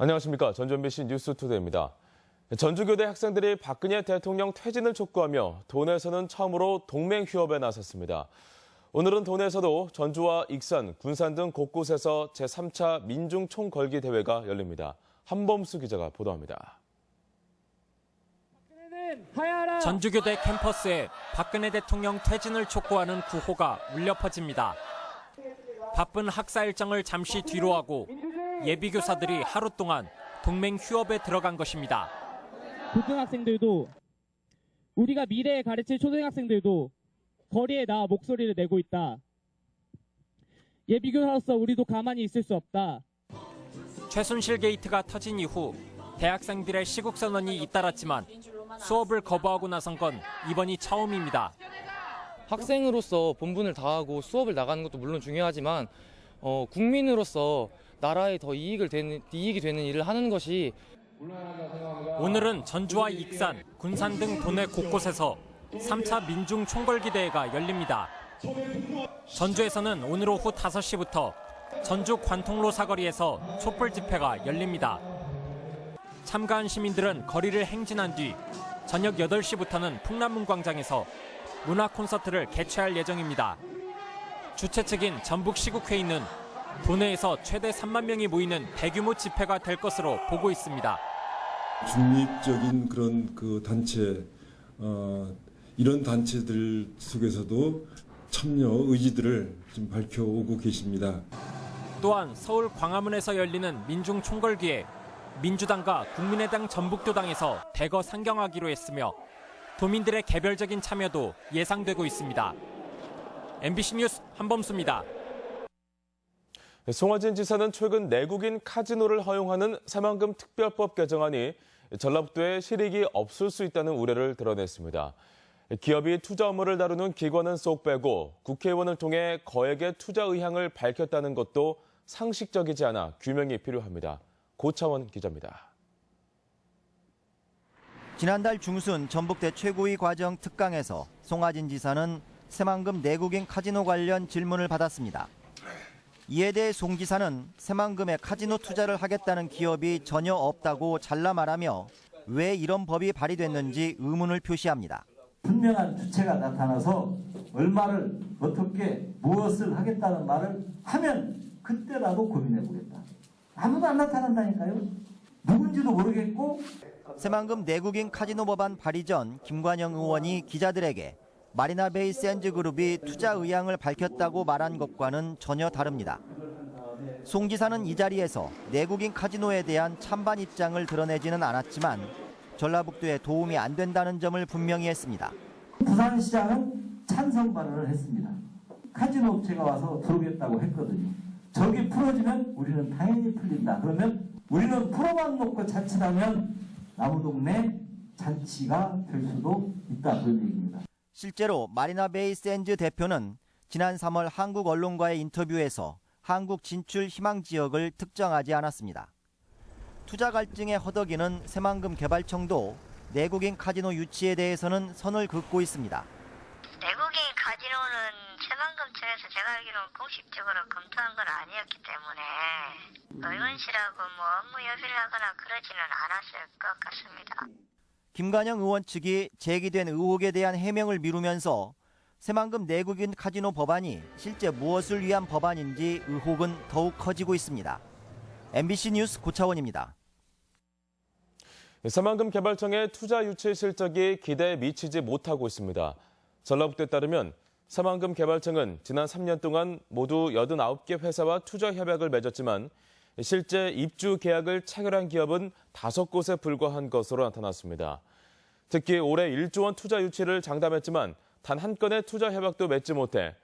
안녕하십니까. 전주 MBC 뉴스투데이입니다. 전주교대 학생들이 박근혜 대통령 퇴진을 촉구하며 도내에서는 처음으로 동맹휴업에 나섰습니다. 오늘은 도내에서도 전주와 익산, 군산 등 곳곳에서 제3차 민중총걸기 대회가 열립니다. 한범수 기자가 보도합니다. 전주교대 캠퍼스에 박근혜 대통령 퇴진을 촉구하는 구호가 울려 퍼집니다. 바쁜 학사 일정을 잠시 뒤로 하고 예비교사들이 하루 동안 동맹휴업에 들어간 것입니다. 고등학생들도 우리가 미래에 가르칠 초등학생들도 거리에 나와 목소리를 내고 있다. 예비교사로서 우리도 가만히 있을 수 없다. 최순실 게이트가 터진 이후 대학생들의 시국선언이 잇따랐지만 수업을 거부하고 나선 건 이번이 처음입니다. 학생으로서 본분을 다하고 수업을 나가는 것도 물론 중요하지만 국민으로서 나라에 더 이익이 되는 일을 하는 것이. 오늘은 전주와 익산, 군산 등 도내 곳곳에서 3차 민중총궐기 대회가 열립니다. 전주에서는 오늘 오후 5시부터 전주 관통로 사거리에서 촛불 집회가 열립니다. 참가한 시민들은 거리를 행진한 뒤 저녁 8시부터는 풍남문광장에서 문화 콘서트를 개최할 예정입니다. 주최 측인 전북시국회의는 도내에서 최대 3만 명이 모이는 대규모 집회가 될 것으로 보고 있습니다. 중립적인 그런 단체, 이런 단체들 속에서도 참여 의지들을 지금 밝혀오고 계십니다. 또한 서울 광화문에서 열리는 민중총궐기에 민주당과 국민의당 전북도당에서 대거 상경하기로 했으며 도민들의 개별적인 참여도 예상되고 있습니다. MBC 뉴스 한범수입니다. 송화진 지사는 최근 내국인 카지노를 허용하는 새만금 특별법 개정안이 전라북도에 실익이 없을 수 있다는 우려를 드러냈습니다. 기업이 투자 업무를 다루는 기관은 쏙 빼고 국회의원을 통해 거액의 투자 의향을 밝혔다는 것도 상식적이지 않아 규명이 필요합니다. 고차원 기자입니다. 지난달 중순 전북대 최고위 과정 특강에서 송화진 지사는 새만금 내국인 카지노 관련 질문을 받았습니다. 이에 대해 송 지사는 새만금에 카지노 투자를 하겠다는 기업이 전혀 없다고 잘라 말하며 왜 이런 법이 발의됐는지 의문을 표시합니다. 분명한 주체가 나타나서 얼마를 어떻게 무엇을 하겠다는 말을 하면 그때라도 고민해보겠다. 아무도 안 나타난다니까요. 누군지도 모르겠고. 새만금 내국인 카지노 법안 발의 전 김관영 의원이 기자들에게 마리나베이 샌즈그룹이 투자 의향을 밝혔다고 말한 것과는 전혀 다릅니다. 송 지사는 이 자리에서 내국인 카지노에 대한 찬반 입장을 드러내지는 않았지만 전라북도에 도움이 안 된다는 점을 분명히 했습니다. 부산시장은 찬성 발언을 했습니다. 카지노 업체가 와서 들어오겠다고 했거든요. 저기 풀어지면 우리는 당연히 풀린다. 그러면 우리는 풀어만 놓고 자칫하면 남우동네 잔치가 될 수도 있다. 그런 얘기입니다. 실제로 마리나베이 샌즈 대표는 지난 3월 한국 언론과의 인터뷰에서 한국 진출 희망 지역을 특정하지 않았습니다. 투자 갈증에 허덕이는 새만금 개발청도 내국인 카지노 유치에 대해서는 선을 긋고 있습니다. 내국인 카지노는 새만금청에서 제가 알기로는 공식적으로 검토한 건 아니었기 때문에 의원실하고 업무 협의를 하거나 그러지는 않았을 것 같습니다. 김관영 의원 측이 제기된 의혹에 대한 해명을 미루면서 새만금 내국인 카지노 법안이 실제 무엇을 위한 법안인지 의혹은 더욱 커지고 있습니다. MBC 뉴스 고차원입니다. 새만금 개발청의 투자 유치 실적이 기대에 미치지 못하고 있습니다. 전라북도에 따르면 새만금 개발청은 지난 3년 동안 모두 89개 회사와 투자 협약을 맺었지만 실제 입주 계약을 체결한 기업은 5곳에 불과한 것으로 나타났습니다. 특히 올해 1조 원 투자 유치를 장담했지만 단 한 건의 투자 협약도 맺지 못해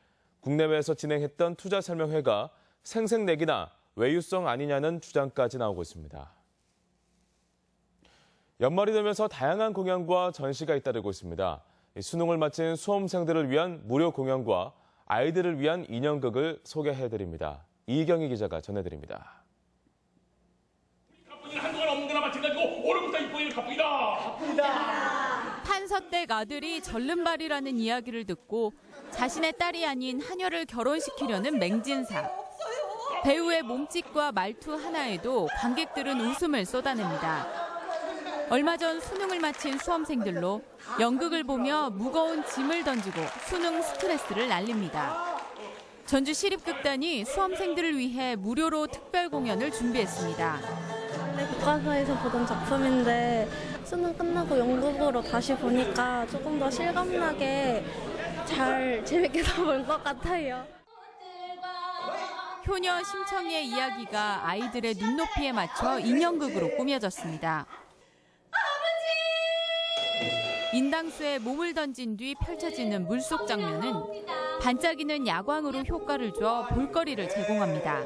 국내외에서 진행했던 투자 설명회가 생색내기나 외유성 아니냐는 주장까지 나오고 있습니다. 연말이 되면서 다양한 공연과 전시가 잇따르고 있습니다. 수능을 마친 수험생들을 위한 무료 공연과 아이들을 위한 인형극을 소개해드립니다. 이경희 기자가 전해드립니다. 한동안 없는 거나 마찬가지고 오늘부터 입고일 가뿐이다. 판서댁 아들이 절름발이라는 이야기를 듣고 자신의 딸이 아닌 하녀를 결혼시키려는 맹진사. 배우의 몸짓과 말투 하나에도 관객들은 웃음을 쏟아냅니다. 얼마 전 수능을 마친 수험생들로 연극을 보며 무거운 짐을 던지고 수능 스트레스를 날립니다. 전주 시립극단이 수험생들을 위해 무료로 특별 공연을 준비했습니다. 교과서에서 보던 작품인데 수능 끝나고 연극으로 다시 보니까 조금 더 실감나게 잘 재밌게 본 것 같아요. 효녀 심청이의 이야기가 아이들의 눈높이에 맞춰 인형극으로 꾸며졌습니다. 인당수에 몸을 던진 뒤 펼쳐지는 물속 장면은 반짝이는 야광으로 효과를 줘 볼거리를 제공합니다.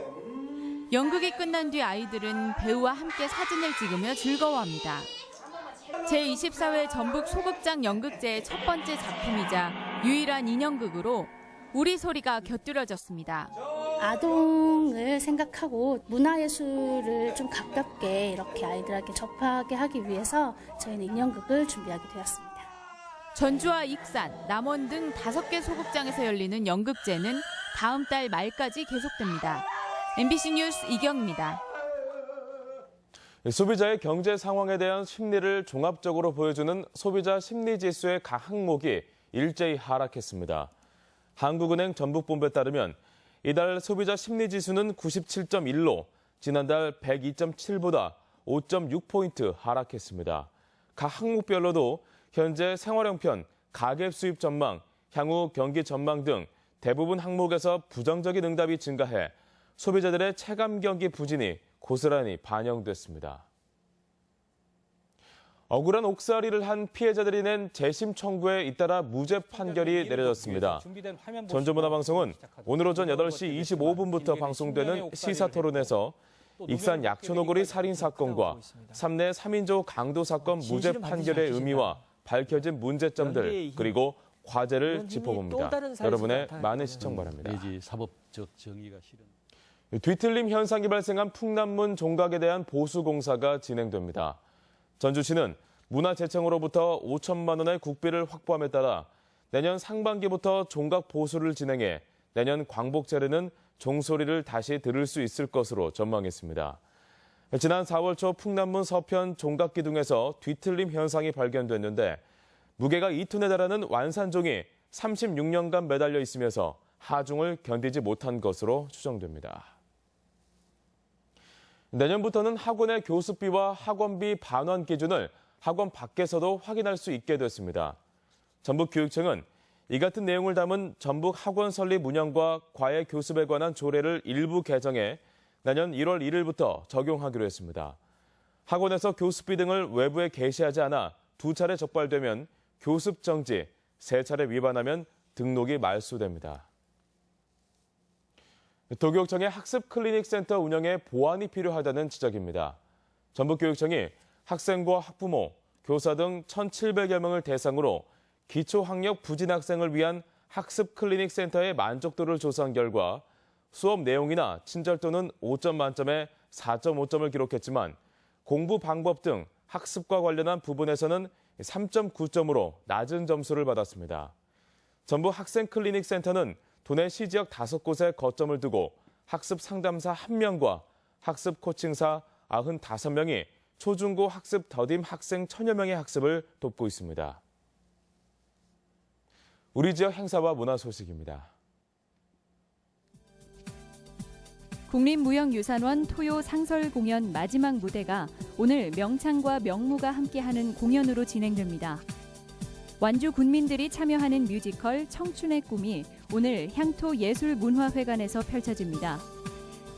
연극이 끝난 뒤 아이들은 배우와 함께 사진을 찍으며 즐거워합니다. 제24회 전북 소극장 연극제의 첫 번째 작품이자 유일한 인형극으로 우리 소리가 곁들여졌습니다. 아동을 생각하고 문화예술을 좀 가깝게 이렇게 아이들에게 접하게 하기 위해서 저희는 인형극을 준비하게 되었습니다. 전주와 익산, 남원 등 5개 소극장에서 열리는 연극제는 다음 달 말까지 계속됩니다. MBC 뉴스 이경입니다. 소비자의 경제 상황에 대한 심리를 종합적으로 보여주는 소비자 심리지수의 각 항목이 일제히 하락했습니다. 한국은행 전북본부에 따르면 이달 소비자 심리지수는 97.1로 지난달 102.7보다 5.6포인트 하락했습니다. 각 항목별로도 현재 생활용편, 가계 수입 전망, 향후 경기 전망 등 대부분 항목에서 부정적인 응답이 증가해 소비자들의 체감 경기 부진이 고스란히 반영됐습니다. 억울한 옥살이를 한 피해자들이 낸 재심 청구에 잇따라 무죄 판결이 내려졌습니다. 전주문화방송은 오늘 오전 8시 25분부터 방송되는 시사토론에서 익산 약촌오거리 살인사건과 삼내 3인조 강도사건 무죄 판결의 의미와 밝혀진 문제점들 그리고 과제를 짚어봅니다. 여러분의 많은 시청 바랍니다. 사법적 정의가 실현. 뒤틀림 현상이 발생한 풍남문 종각에 대한 보수 공사가 진행됩니다. 전주시는 문화재청으로부터 5천만 원의 국비를 확보함에 따라 내년 상반기부터 종각 보수를 진행해 내년 광복절에는 종소리를 다시 들을 수 있을 것으로 전망했습니다. 지난 4월 초 풍남문 서편 종각기둥에서 뒤틀림 현상이 발견됐는데 무게가 2톤에 달하는 완산종이 36년간 매달려 있으면서 하중을 견디지 못한 것으로 추정됩니다. 내년부터는 학원의 교습비와 학원비 반환 기준을 학원 밖에서도 확인할 수 있게 됐습니다. 전북교육청은 이 같은 내용을 담은 전북 학원 설립 운영과 과외 교습에 관한 조례를 일부 개정해 내년 1월 1일부터 적용하기로 했습니다. 학원에서 교습비 등을 외부에 게시하지 않아 2차례 적발되면 교습 정지, 3차례 위반하면 등록이 말소됩니다. 도교육청의 학습 클리닉 센터 운영에 보완이 필요하다는 지적입니다. 전북교육청이 학생과 학부모, 교사 등 1,700여 명을 대상으로 기초학력 부진 학생을 위한 학습 클리닉 센터의 만족도를 조사한 결과 수업 내용이나 친절도는 5점 만점에 4.5점을 기록했지만 공부 방법 등 학습과 관련한 부분에서는 3.9점으로 낮은 점수를 받았습니다. 전북 학생 클리닉 센터는 도내 시지역 5곳에 거점을 두고 학습 상담사 1명과 학습 코칭사 95명이 초중고 학습 더딤 학생 1,000여 명의 학습을 돕고 있습니다. 우리 지역 행사와 문화 소식입니다. 국립무형유산원 토요 상설 공연 마지막 무대가 오늘 명창과 명무가 함께하는 공연으로 진행됩니다. 완주 군민들이 참여하는 뮤지컬 청춘의 꿈이 오늘 향토 예술문화회관에서 펼쳐집니다.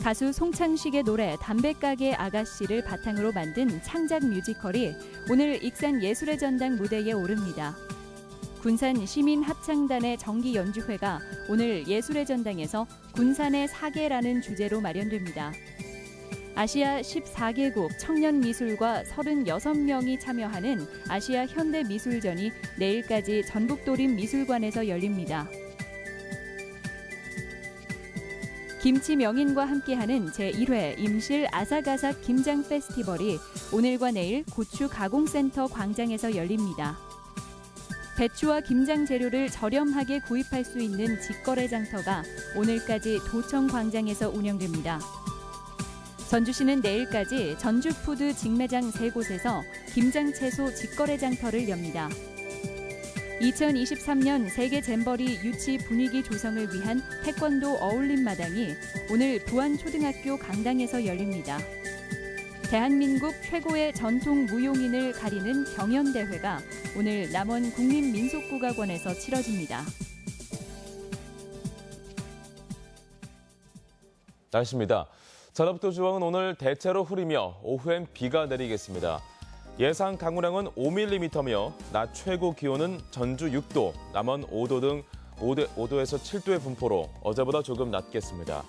가수 송창식의 노래 담배가게 아가씨를 바탕으로 만든 창작 뮤지컬이 오늘 익산 예술의 전당 무대에 오릅니다. 군산 시민합창단의 정기 연주회가 오늘 예술의 전당에서 군산의 사계라는 주제로 마련됩니다. 아시아 14개국 청년미술과 36명이 참여하는 아시아 현대미술전이 내일까지 전북도립미술관에서 열립니다. 김치 명인과 함께하는 제1회 임실 아삭아삭 김장 페스티벌이 오늘과 내일 고추 가공센터 광장에서 열립니다. 배추와 김장 재료를 저렴하게 구입할 수 있는 직거래 장터가 오늘까지 도청 광장에서 운영됩니다. 전주시는 내일까지 전주푸드 직매장 3곳에서 김장 채소 직거래 장터를 엽니다. 2023년 세계 잼버리 유치 분위기 조성을 위한 태권도 어울림 마당이 오늘 부안초등학교 강당에서 열립니다. 대한민국 최고의 전통 무용인을 가리는 경연대회가 오늘 남원 국립민속국악원에서 치러집니다. 날씨입니다. 전라북도 지방은 오늘 대체로 흐리며 오후엔 비가 내리겠습니다. 예상 강우량은 5mm며 낮 최고 기온은 전주 6도, 남원 5도 등 5도에서 7도의 분포로 어제보다 조금 낮겠습니다.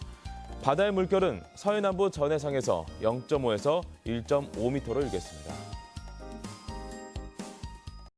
바다의 물결은 서해남부 전해상에서 0.5에서 1.5m로 일겠습니다.